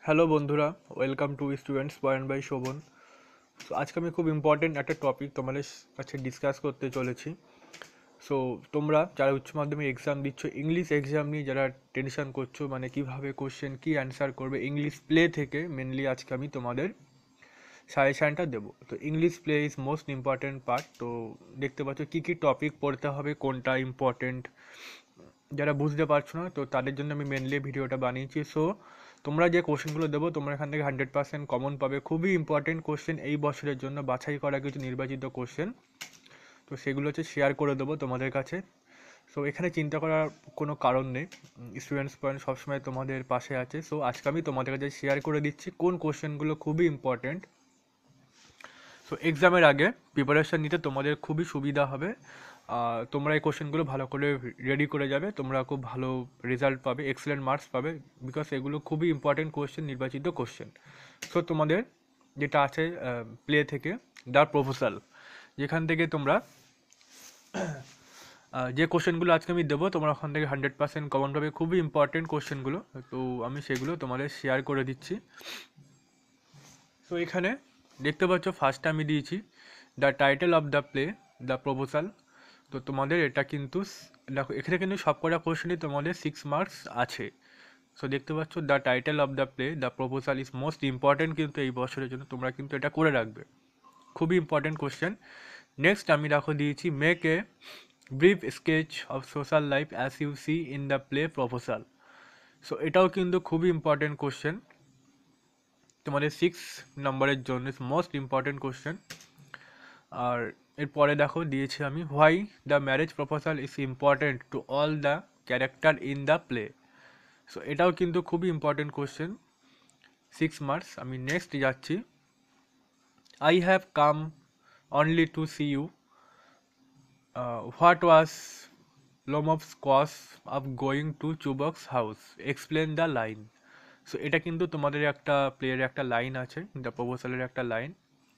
Hello বন্ধুরা, welcome to students point by Shobhan. So আজকে আমি খুব ইম্পর্টেন্ট একটা টপিক তোমাদের কাছে ডিসকাস করতে চলেছি। সো তোমরা যারা উচ্চ মাধ্যমিক এক্সাম দিচ্ছ, ইংলিশ এক্সাম নিয়ে যারা টেনশন করছো, মানে কিভাবে কোশ্চেন কি অ্যান্সার করবে ইংলিশ প্লে থেকে, মেনলি আজকে আমি তোমাদের সাজেশানটা দেবো। তো English play is most important part. তো দেখতে পাচ্ছ কী কী টপিক পড়তে হবে, কোনটা ইম্পর্টেন্ট, যারা বুঝতে পারছো না তো তাদের জন্য আমি মেনলি ভিডিওটা বানিয়েছি। সো তোমরা যে কোশ্চেনগুলো দেবো তোমরা এখান থেকে 100% কমন পাবে। খুবই ইম্পর্টেন্ট কোশ্চেন এই বছরের জন্য বাছাই করা কিছু নির্বাচিত কোশ্চেন, তো সেগুলো হচ্ছে শেয়ার করে দেবো তোমাদের কাছে। সো এখানে চিন্তা করার কোনো কারণ নেই, স্টুডেন্টস পয়েন্ট সবসময় তোমাদের পাশে আছে। সো আজকে আমি তোমাদের কাছে শেয়ার করে দিচ্ছি কোন কোশ্চেনগুলো খুবই ইম্পর্টেন্ট। সো এক্সামের আগে প্রিপারেশান নিতে তোমাদের খুবই সুবিধা হবে। তোমরা এই কোশ্চেনগুলো ভালো করে রেডি করে যাবে, তোমরা খুব ভালো রেজাল্ট পাবে, এক্সেলেন্ট মার্কস পাবে, বিকজ এগুলো খুবই ইম্পর্টেন্ট কোশ্চেন, নির্বাচিত কোশ্চেন। সো তোমাদের যেটা আছে প্লে থেকে দ্য প্রপোজাল, যেখান থেকে তোমরা যে কোশ্চেনগুলো আজকে আমি দেবো তোমরা ওখান থেকে 100% কমন পাবে, খুবই ইম্পর্টেন্ট কোশ্চেনগুলো। তো আমি সেগুলো তোমাদের শেয়ার করে দিচ্ছি। তো এখানে দেখতে পাচ্ছ ফার্স্টে আমি দিয়েছি the title of the play the proposal. তো তোমাদের এটা কিন্তু দেখো এখানে কিন্তু সব কটা কোশ্চেনই তোমাদের 6 মার্কস আছে। সো দেখতে পাচ্ছ the title of the play the proposal is most important, কিন্তু এই বছরের জন্য তোমরা কিন্তু এটা করে রাখবে, খুবই ইম্পর্টেন্ট কোশ্চেন। নেক্সট আমি দেখো দিয়েছি make a brief sketch of social life as you see in the play proposal. So এটাও কিন্তু খুবই ইম্পর্টেন্ট কোশ্চেন, তোমাদের 6 নম্বরের জন্য মোস্ট ইম্পর্টেন্ট কোশ্চেন। আর এরপরে দেখো দিয়েছি আমি why the marriage proposal is important to all the character in the play. So এটাও কিন্তু খুবই ইম্পর্টেন্ট কোশ্চেন, 6 মার্কস। আমি নেক্সট যাচ্ছি I have come only to see you, what was Lomov's cause of going to Chubukov's house, explain the line. So এটা কিন্তু তোমাদের একটা প্লেয়ের একটা লাইন আছে, দ্য প্রপোজালের একটা লাইন।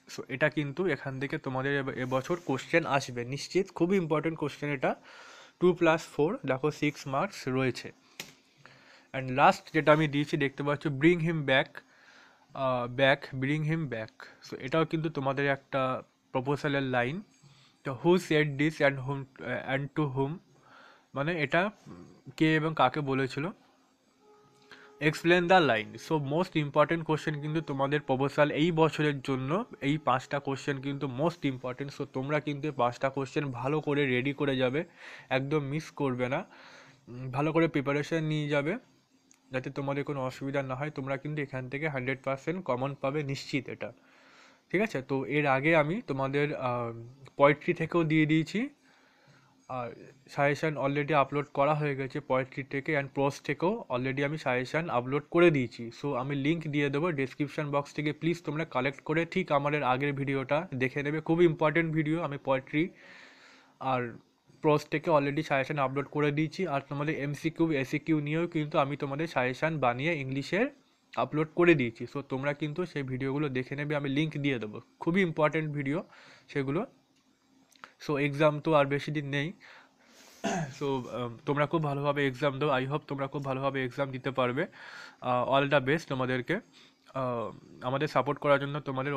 সো এটা কিন্তু এখান থেকে তোমাদের এবছর কোশ্চেন আসবে নিশ্চিত, খুবই ইম্পর্টেন্ট কোশ্চেন এটা। 2+4 দেখো 6 মার্কস রয়েছে। অ্যান্ড লাস্ট যেটা আমি দিয়েছি দেখতে পাচ্ছ bring him back, bring him back. So এটাও কিন্তু তোমাদের একটা প্রপোজালের লাইন। তো who said this and whom and to whom, মানে এটা কে এবং কাকে বলেছিল, explain the line. So most important question কিন্তু তোমাদের প্রপোজাল এই বছরের জন্য, এই 5টা কোশ্চেন কিন্তু মোস্ট ইম্পর্টেন্ট। সো তোমরা কিন্তু 5টা কোশ্চেন ভালো করে রেডি করে যাবে, একদম মিস করবে না, ভালো করে প্রিপারেশন নিয়ে যাবে যাতে তোমাদের কোনো অসুবিধা না হয়। তোমরা কিন্তু এখান থেকে 100% কমন পাবে নিশ্চিত এটা, ঠিক আছে। তো এর আগে আমি তোমাদের পোয়েট্রি থেকেও দিয়ে দিয়েছি, আর সাজেশান অলরেডি আপলোড করা হয়ে গেছে পোয়েট্রি থেকে, অ্যান্ড প্রোজ থেকেও অলরেডি আমি সাজেশান আপলোড করে দিয়েছি। সো আমি লিঙ্ক দিয়ে দেবো ডেসক্রিপশন বক্স থেকে, প্লিজ তোমরা কালেক্ট করে ঠিক আমাদের আগের ভিডিওটা দেখে নেবে, খুবই ইম্পর্টেন্ট ভিডিও। আমি পোয়েট্রি আর প্রোজ থেকে অলরেডি সাজেশান আপলোড করে দিয়েছি, আর তোমাদের এমসিকিউ এসিকিউ নিয়েও কিন্তু আমি তোমাদের সাজেশান বানিয়ে ইংলিশের আপলোড করে দিয়েছি। সো তোমরা কিন্তু সেই ভিডিওগুলো দেখে নেবে, আমি লিঙ্ক দিয়ে দেবো, খুবই ইম্পর্টেন্ট ভিডিও সেগুলো। সো এক্সাম তো আর বেশি দিন নেই। সো তোমরা খুব ভালোভাবে এক্সাম দাও, আই হোপ তোমরা খুব ভালোভাবে এক্সাম দিতে পারবে। অল দ্য বেস্ট তোমাদেরকে। আমাদের সাপোর্ট করার জন্য তোমাদের